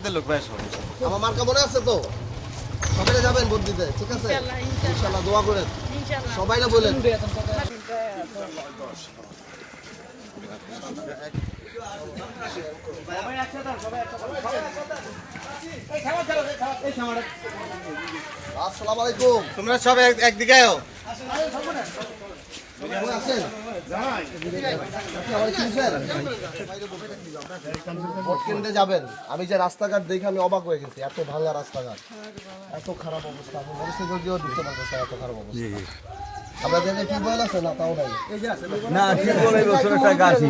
জামাতের লোক ভাই সব। আমার মার্কা মনে আছে তো? সবাই যাবেন ভোট দিতে, ঠিক আছে? ইনশাআল্লাহ দোয়া করেন। সবাই না বলেন। আসসালামু আলাইকুম। তোমরা সব একদিকে আও। কেমন আছেন? ভোট কেন্দ্রে যাবেন। আমি যে রাস্তাঘাট দেখে আমি অবাক হয়ে গেছি, এত ভাঙা রাস্তাঘাট, এত খারাপ অবস্থা। আপনি মোটরসাইকেল দিয়েও ঢুকতে পারতেছেন, এত খারাপ অবস্থা। আপনাদের কি টিউবওয়েল আছে না তাও নাই? না টিউবওয়েল এই বছর একটা গাছি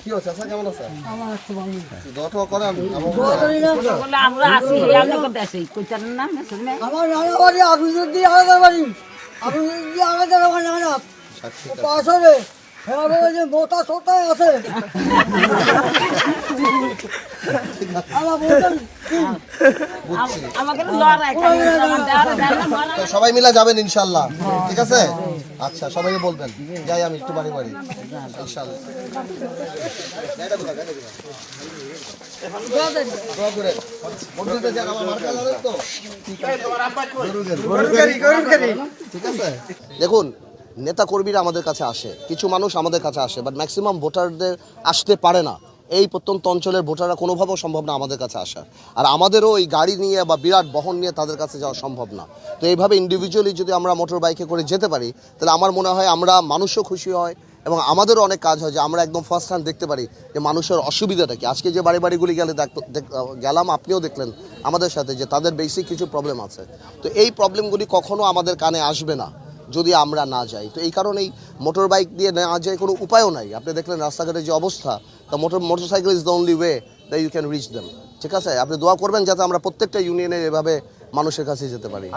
কি হচ্ছে? আচ্ছা কেমন আছেন? দোয়া টোয়া করেন? আমরা আছি আমরা করতে আসি কইতারেন না শুনলে আমার নানা বাড়ি আফিসের দিয়ে আলাদা বাড়ি, আফিসের দিয়ে আলাদা আমার নানা পাশে হ্যাঁ যে মোটা ছোটা আছে আমার বলতেন আমাকে লড়াই তো সবাই মিলে যাবেন ইনশাল্লাহ, ঠিক আছে? আচ্ছা সবাইকে বলবেন যাই আমি একটু বাড়ি বাড়ি ইনশাল্লাহ। দোয়া করে ভোট দিতে যান, আমার মার্কা জানেন তো? ঠিক আছে। দেখুন, নেতা কর্মীরা আমাদের কাছে আসে, কিছু মানুষ আমাদের কাছে আসে, বাট ম্যাক্সিমাম ভোটারদের আসতে পারে না। এই প্রত্যন্ত অঞ্চলের ভোটাররা কোনোভাবেও সম্ভব না আমাদের কাছে আসা, আর আমাদেরও এই গাড়ি নিয়ে বা বিরাট বহন নিয়ে তাদের কাছে যাওয়া সম্ভব না। তো এইভাবে ইন্ডিভিজুয়ালি যদি আমরা মোটর বাইকে করে যেতে পারি, তাহলে আমার মনে হয় আমরা মানুষও খুশি হয় এবং আমাদেরও অনেক কাজ হয় যে আমরা একদম ফার্স্ট হ্যান্ড দেখতে পারি যে মানুষের অসুবিধাটা কি। আজকে যে বাড়িগুলি গেলাম, আপনিও দেখলেন আমাদের সাথে যে তাদের বেসিক কিছু প্রবলেম আছে। তো এই প্রবলেমগুলি কখনো আমাদের কানে আসবে না যদি আমরা না যাই। তো এই কারণেই মোটর বাইক দিয়ে না যায় কোনো উপায়ও নাই। আপনি দেখলেন রাস্তাঘাটের যে অবস্থা, তা motorcycle is the only way that you can reach them, ঠিক আছে? আপনি দোয়া করবেন যাতে আমরা প্রত্যেকটা ইউনিয়নের এভাবে মানুষের কাছে যেতে পারি।